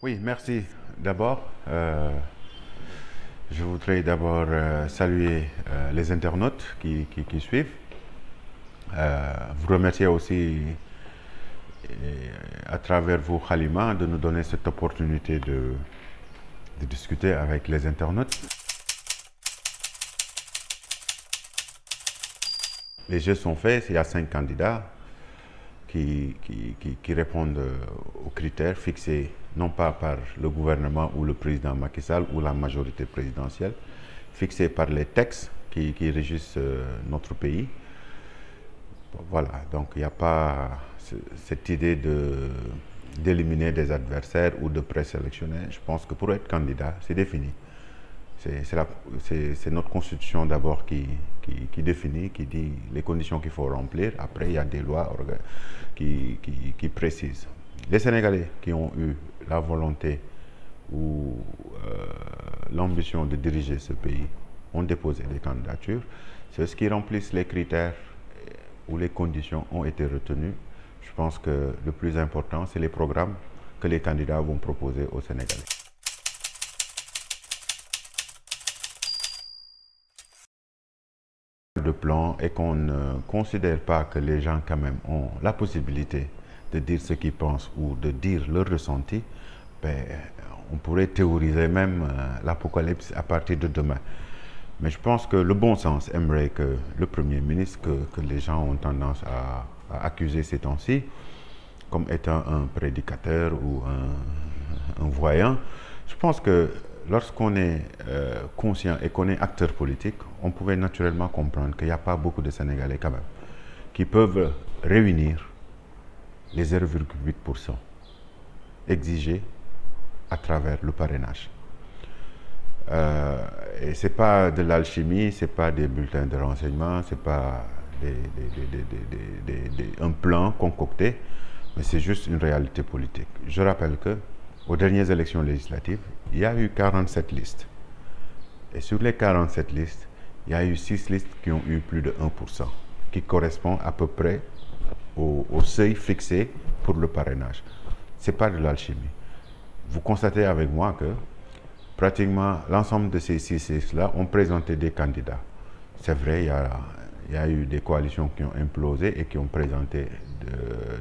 Oui, merci. D'abord, je voudrais d'abord saluer les internautes qui suivent. Vous remercier aussi à travers vous, Khalima, de nous donner cette opportunité de discuter avec les internautes. Les jeux sont faits, il y a 5 candidats qui répondent aux critères fixés non pas par le gouvernement ou le président Macky Sall ou la majorité présidentielle, fixés par les textes qui régissent notre pays. Voilà, donc il n'y a pas cette idée d'éliminer des adversaires ou de présélectionner. Je pense que pour être candidat, c'est défini. C'est notre constitution d'abord qui définit, qui dit les conditions qu'il faut remplir. Après, il y a des lois qui précisent. Les Sénégalais qui ont eu la volonté ou l'ambition de diriger ce pays ont déposé des candidatures. Ceux qui remplissent les critères où les conditions ont été retenues. Je pense que le plus important, c'est les programmes que les candidats vont proposer aux Sénégalais. De plan et qu'on ne considère pas que les gens quand même ont la possibilité de dire ce qu'ils pensent ou de dire leur ressenti, ben, on pourrait théoriser même l'apocalypse à partir de demain. Mais je pense que le bon sens aimerait que le Premier ministre, que les gens ont tendance à accuser ces temps-ci, comme étant un prédicateur ou un voyant, je pense que lorsqu'on est conscient et qu'on est acteur politique, on pouvait naturellement comprendre qu'il n'y a pas beaucoup de Sénégalais quand même qui peuvent réunir les 0,8% exigés à travers le parrainage. Et ce n'est pas de l'alchimie, ce n'est pas des bulletins de renseignement, ce n'est pas un plan concocté, mais c'est juste une réalité politique. Je rappelle que aux dernières élections législatives, il y a eu 47 listes. Et sur les 47 listes, il y a eu 6 listes qui ont eu plus de 1%, qui correspond à peu près au seuil fixé pour le parrainage. Ce n'est pas de l'alchimie. Vous constatez avec moi que pratiquement l'ensemble de ces 6 listes-là ont présenté des candidats. C'est vrai, il y a eu des coalitions qui ont implosé et qui ont présenté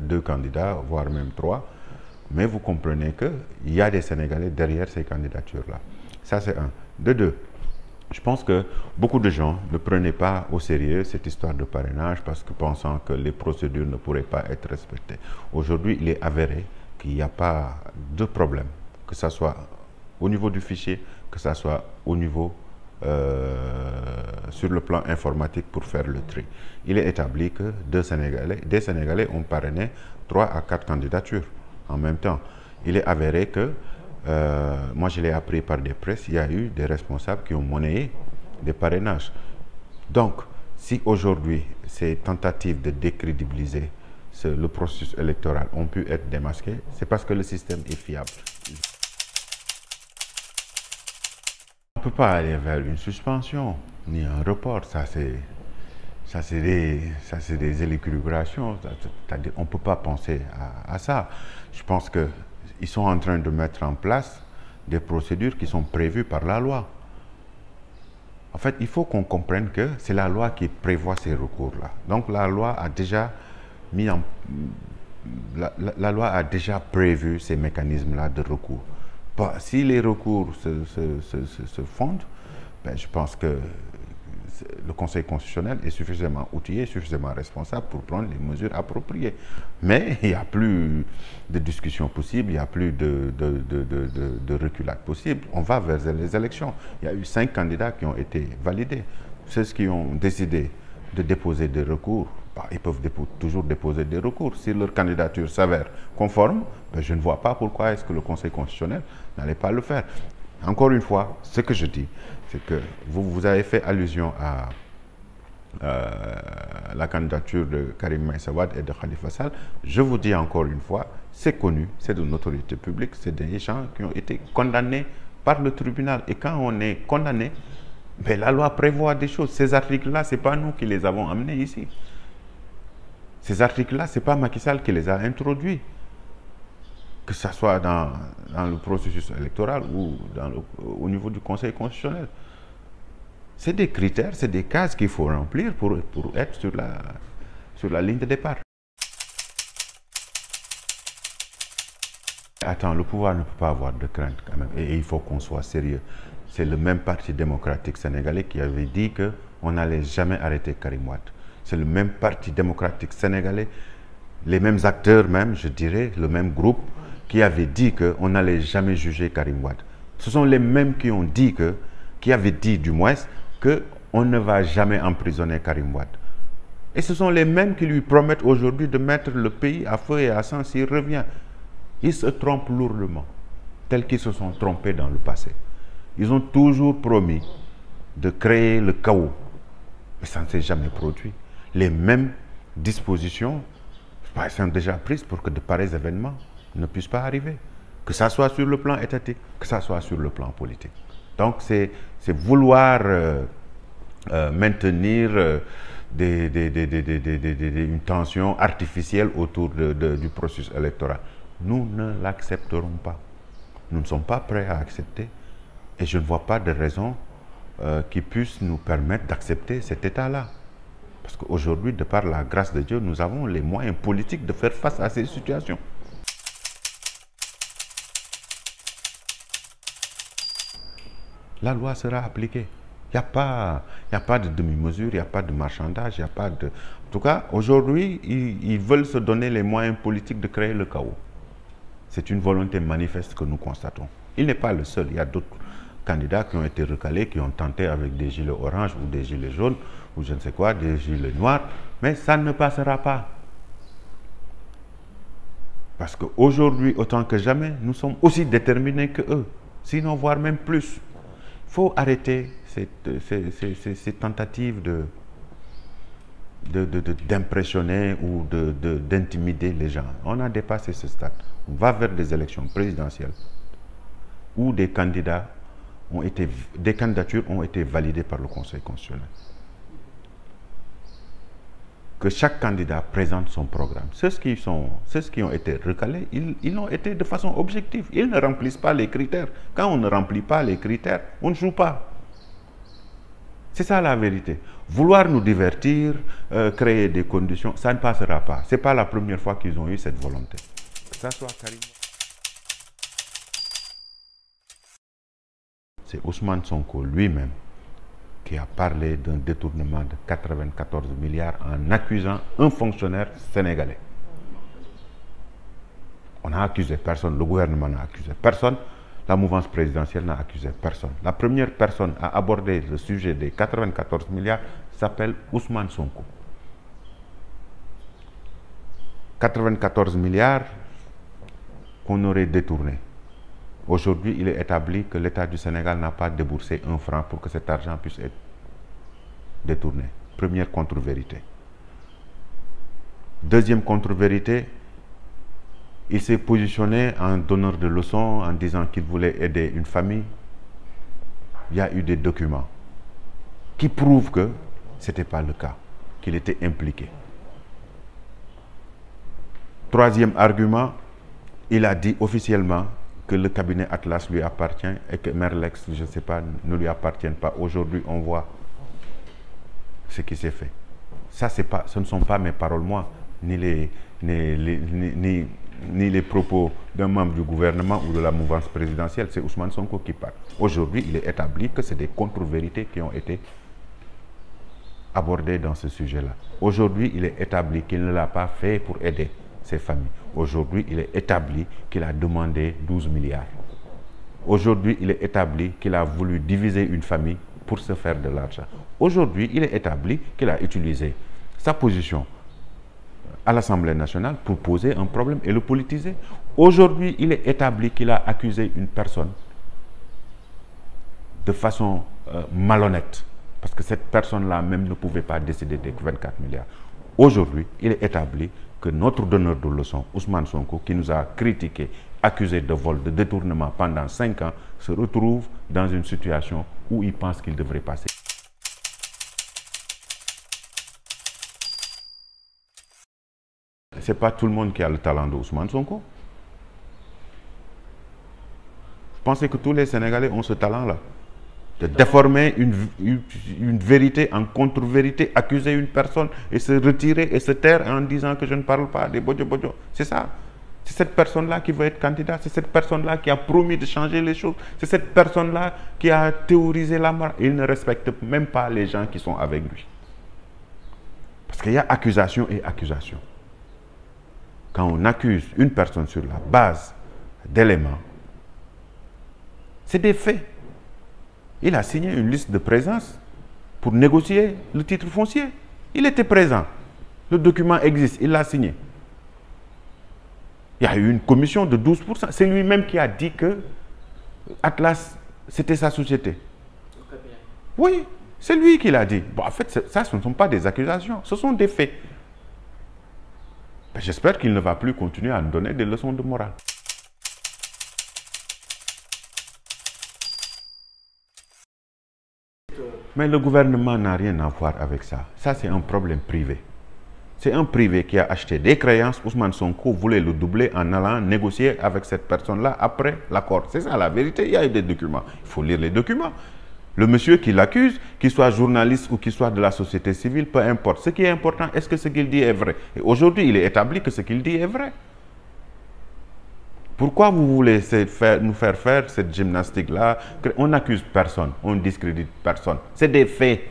2 candidats, voire même 3. Mais vous comprenez qu'il y a des Sénégalais derrière ces candidatures-là. Ça, c'est un. De deux, je pense que beaucoup de gens ne prenaient pas au sérieux cette histoire de parrainage parce que pensant que les procédures ne pourraient pas être respectées. Aujourd'hui, il est avéré qu'il n'y a pas de problème, que ce soit au niveau du fichier, que ce soit au niveau sur le plan informatique pour faire le tri. Il est établi que des Sénégalais ont parrainé 3 à 4 candidatures en même temps. Il est avéré que, moi je l'ai appris par des presses, il y a eu des responsables qui ont monnayé des parrainages. Donc, si aujourd'hui ces tentatives de décrédibiliser le processus électoral ont pu être démasquées, c'est parce que le système est fiable. On ne peut pas aller vers une suspension, ni un report, ça c'est des élucubrations, c'est-à-dire on ne peut pas penser à ça. Je pense qu'ils sont en train de mettre en place des procédures qui sont prévues par la loi. En fait, il faut qu'on comprenne que c'est la loi qui prévoit ces recours-là. Donc la loi a déjà la loi a déjà prévu ces mécanismes-là de recours. Si les recours se fondent, ben, je pense que le Conseil constitutionnel est suffisamment outillé, suffisamment responsable pour prendre les mesures appropriées. Mais il n'y a plus de discussion possible, il n'y a plus de reculade possible. On va vers les élections. Il y a eu 5 candidats qui ont été validés. Ceux qui ont décidé de déposer des recours, ils peuvent toujours déposer des recours. Si leur candidature s'avère conforme, ben je ne vois pas pourquoi est-ce que le Conseil constitutionnel n'allait pas le faire. Encore une fois, ce que je dis, c'est que vous avez fait allusion à la candidature de Karim Meïssa Wade et de Khalifa Sall. Je vous dis encore une fois, c'est connu, c'est de notoriété publique, c'est des gens qui ont été condamnés par le tribunal. Et quand on est condamné, ben la loi prévoit des choses. Ces articles-là, ce n'est pas nous qui les avons amenés ici. Ces articles-là, ce n'est pas Macky Sall qui les a introduits. que ce soit dans le processus électoral ou au niveau du Conseil constitutionnel. C'est des critères, c'est des cases qu'il faut remplir pour être sur la ligne de départ. Attends, le pouvoir ne peut pas avoir de crainte quand même, et il faut qu'on soit sérieux. C'est le même Parti démocratique sénégalais qui avait dit qu'on n'allait jamais arrêter Karim Wade. C'est le même Parti démocratique sénégalais, les mêmes acteurs même, je dirais, le même groupe, qui avait dit qu'on n'allait jamais juger Karim Wade. Ce sont les mêmes qui ont dit qui avaient dit du moins, qu'on ne va jamais emprisonner Karim Wade. Et ce sont les mêmes qui lui promettent aujourd'hui de mettre le pays à feu et à sang s'il revient. Ils se trompent lourdement, tels qu'ils se sont trompés dans le passé. Ils ont toujours promis de créer le chaos, mais ça ne s'est jamais produit. Les mêmes dispositions sont déjà prises pour que de pareils événements ne puissent pas arriver, que ça soit sur le plan étatique, que ça soit sur le plan politique. Donc c'est vouloir maintenir une tension artificielle autour du processus électoral. Nous ne l'accepterons pas. Nous ne sommes pas prêts à accepter et je ne vois pas de raison qui puisse nous permettre d'accepter cet état-là. Parce qu'aujourd'hui, de par la grâce de Dieu, nous avons les moyens politiques de faire face à ces situations. La loi sera appliquée. Il n'y a pas de demi-mesure, il n'y a pas de marchandage, il n'y a pas de... En tout cas, aujourd'hui, ils veulent se donner les moyens politiques de créer le chaos. C'est une volonté manifeste que nous constatons. Il n'est pas le seul. Il y a d'autres candidats qui ont été recalés, qui ont tenté avec des gilets orange ou des gilets jaunes, ou je ne sais quoi, des gilets noirs. Mais ça ne passera pas. Parce qu'aujourd'hui, autant que jamais, nous sommes aussi déterminés qu'eux. Sinon, voire même plus. Il faut arrêter ces tentatives d'impressionner ou d'intimider les gens. On a dépassé ce stade. On va vers des élections présidentielles où des candidatures ont été validées par le Conseil constitutionnel. Que chaque candidat présente son programme. Ceux qui ont été recalés, ils l'ont été de façon objective. Ils ne remplissent pas les critères. Quand on ne remplit pas les critères, on ne joue pas. C'est ça la vérité. Vouloir nous divertir, créer des conditions, ça ne passera pas. Ce n'est pas la première fois qu'ils ont eu cette volonté. Que ça soit Karim. C'est Ousmane Sonko lui-même qui a parlé d'un détournement de 94 milliards en accusant un fonctionnaire sénégalais. On n'a accusé personne, le gouvernement n'a accusé personne, la mouvance présidentielle n'a accusé personne. La première personne à aborder le sujet des 94 milliards s'appelle Ousmane Sonko. 94 milliards qu'on aurait détournés. Aujourd'hui, il est établi que l'État du Sénégal n'a pas déboursé un franc pour que cet argent puisse être détourné. Première contre-vérité. Deuxième contre-vérité, il s'est positionné en donneur de leçons en disant qu'il voulait aider une famille. Il y a eu des documents qui prouvent que ce n'était pas le cas, qu'il était impliqué. Troisième argument, il a dit officiellement que le cabinet Atlas lui appartient et que Merlex, je ne sais pas, ne lui appartiennent pas. Aujourd'hui, on voit ce qui s'est fait. Ça, ce ne sont pas mes paroles, moi, ni les propos d'un membre du gouvernement ou de la mouvance présidentielle. C'est Ousmane Sonko qui parle. Aujourd'hui, il est établi que c'est des contre-vérités qui ont été abordées dans ce sujet-là. Aujourd'hui, il est établi qu'il ne l'a pas fait pour aider ses familles. Aujourd'hui, il est établi qu'il a demandé 12 milliards. Aujourd'hui, il est établi qu'il a voulu diviser une famille pour se faire de l'argent. Aujourd'hui, il est établi qu'il a utilisé sa position à l'Assemblée nationale pour poser un problème et le politiser. Aujourd'hui, il est établi qu'il a accusé une personne de façon malhonnête, parce que cette personne-là même ne pouvait pas décider des 24 milliards. Aujourd'hui, il est établi que notre donneur de leçons, Ousmane Sonko, qui nous a critiqué, accusé de vol, de détournement pendant 5 ans, se retrouve dans une situation où il pense qu'il devrait passer. Ce n'est pas tout le monde qui a le talent de Ousmane Sonko. Vous pensez que tous les Sénégalais ont ce talent-là? De déformer une vérité en contre-vérité, accuser une personne et se retirer et se taire en disant que je ne parle pas des bodjo bodjo. C'est ça. C'est cette personne-là qui veut être candidat. C'est cette personne-là qui a promis de changer les choses. C'est cette personne-là qui a théorisé la mort. Il ne respecte même pas les gens qui sont avec lui. Parce qu'il y a accusation et accusation. Quand on accuse une personne sur la base d'éléments, c'est des faits. Il a signé une liste de présence pour négocier le titre foncier. Il était présent. Le document existe, il l'a signé. Il y a eu une commission de 12%. C'est lui-même qui a dit que Atlas, c'était sa société. Oui, c'est lui qui l'a dit. Bon, en fait, ça, ce ne sont pas des accusations, ce sont des faits. J'espère qu'il ne va plus continuer à nous donner des leçons de morale. Mais le gouvernement n'a rien à voir avec ça. Ça, c'est un problème privé. C'est un privé qui a acheté des créances. Ousmane Sonko voulait le doubler en allant négocier avec cette personne-là après l'accord. C'est ça la vérité. Il y a eu des documents. Il faut lire les documents. Le monsieur qui l'accuse, qu'il soit journaliste ou qu'il soit de la société civile, peu importe. Ce qui est important, est-ce que ce qu'il dit est vrai? Et aujourd'hui, il est établi que ce qu'il dit est vrai. Pourquoi vous voulez nous faire faire cette gymnastique-là? On n'accuse personne, on ne discrédite personne. C'est des faits.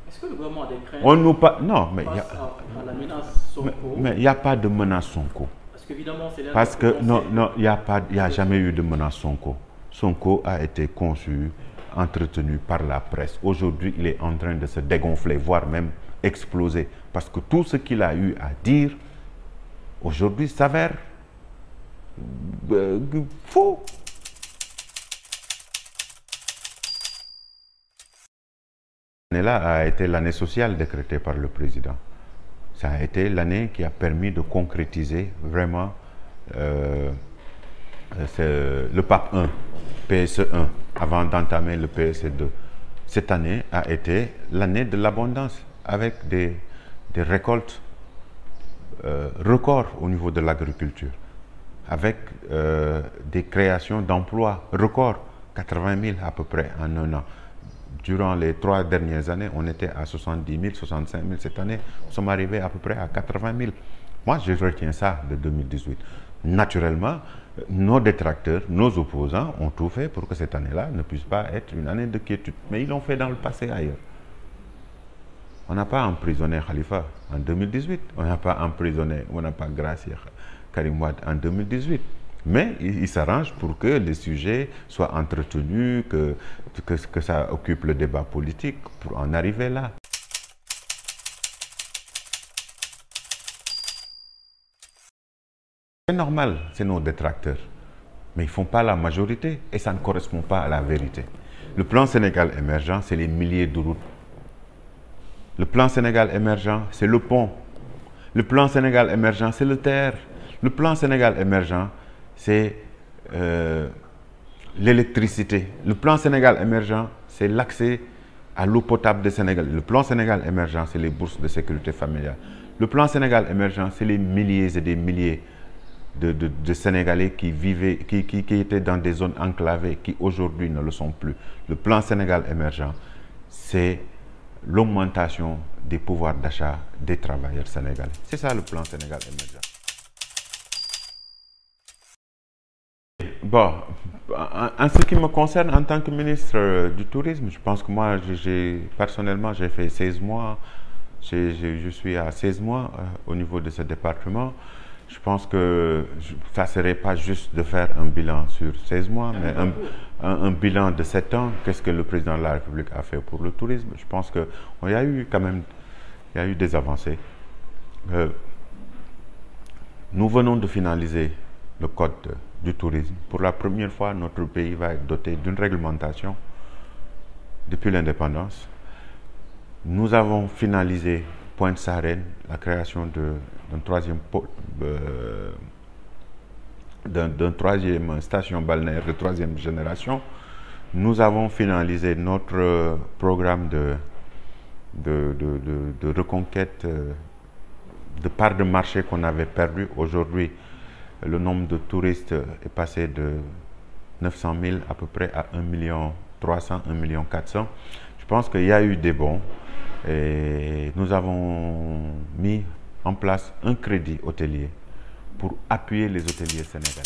Est-ce que le gouvernement a des craintes? On nous non, mais la menace Sonko? Mais il n'y a pas de menace Sonko. Parce qu'évidemment, c'est Parce que non, il n'y a jamais eu de menace Sonko. Sonko a été conçu, entretenu par la presse. Aujourd'hui, il est en train de se dégonfler, voire même exploser. Parce que tout ce qu'il a eu à dire, aujourd'hui, s'avère faux. L'année-là a été l'année sociale décrétée par le président. Ça a été l'année qui a permis de concrétiser vraiment le PAP 1, PSE 1, avant d'entamer le PSE 2. Cette année a été l'année de l'abondance, avec des récoltes records au niveau de l'agriculture, avec des créations d'emplois records, 80 000 à peu près en un an. Durant les 3 dernières années, on était à 70 000, 65 000. Cette année, nous sommes arrivés à peu près à 80 000. Moi, je retiens ça de 2018. Naturellement, nos détracteurs, nos opposants ont tout fait pour que cette année-là ne puisse pas être une année de quiétude. Mais ils l'ont fait dans le passé ailleurs. On n'a pas emprisonné Khalifa en 2018. On n'a pas emprisonné, on n'a pas gracié Karim Wade en 2018. Mais il s'arrange pour que les sujets soient entretenus, que ça occupe le débat politique pour en arriver là. C'est normal, c'est nos détracteurs. Mais ils ne font pas la majorité et ça ne correspond pas à la vérité. Le plan Sénégal émergent, c'est les milliers de routes. Le plan Sénégal émergent, c'est le pont. Le plan Sénégal émergent, c'est le terre. Le plan Sénégal émergent, c'est l'électricité. Le plan Sénégal émergent, c'est l'accès à l'eau potable des Sénégalais. Le plan Sénégal émergent, c'est les bourses de sécurité familiale. Le plan Sénégal émergent, c'est les milliers et des milliers de Sénégalais qui vivaient, qui étaient dans des zones enclavées, qui aujourd'hui ne le sont plus. Le plan Sénégal émergent, c'est l'augmentation des pouvoirs d'achat des travailleurs sénégalais. C'est ça le plan Sénégal émergent. Bon, en ce qui me concerne, en tant que ministre du Tourisme, je pense que moi, personnellement, j'ai fait 16 mois. Je suis à 16 mois au niveau de ce département. Je pense que ça ne serait pas juste de faire un bilan sur 16 mois, mais un bilan de 7 ans. Qu'est-ce que le président de la République a fait pour le tourisme? Je pense qu'il y a eu quand même des avancées. Nous venons de finaliser le code du tourisme. Pour la première fois, notre pays va être doté d'une réglementation depuis l'indépendance. Nous avons finalisé Pointe Sarène, la création d'une troisième station balnéaire de 3e génération. Nous avons finalisé notre programme de reconquête de parts de marché qu'on avait perdu. Aujourd'hui, le nombre de touristes est passé de 900 000 à peu près à 1 300 000, 1 400 000. Je pense qu'il y a eu des bons et nous avons mis en place un crédit hôtelier pour appuyer les hôteliers sénégalais.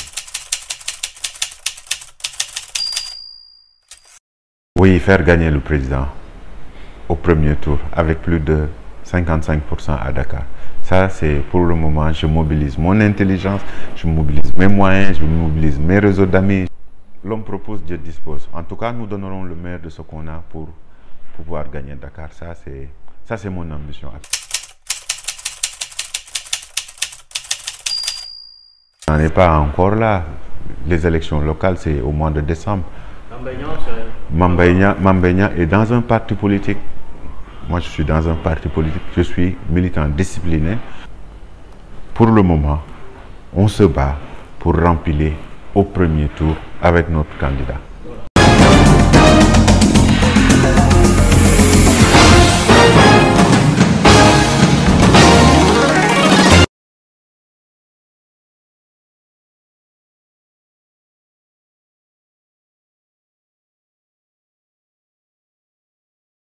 Oui, faire gagner le président au premier tour avec plus de 55% à Dakar. Ça, c'est pour le moment, je mobilise mon intelligence, je mobilise mes moyens, je mobilise mes réseaux d'amis. L'homme propose, Dieu dispose. En tout cas, nous donnerons le meilleur de ce qu'on a pour pouvoir gagner Dakar. Ça, c'est mon ambition. On n'est pas encore là. Les élections locales, c'est au mois de décembre. Mame Mbaye Niang est dans un parti politique. Moi, je suis dans un parti politique. Je suis militant discipliné. Pour le moment, on se bat pour remplir au premier tour avec notre candidat.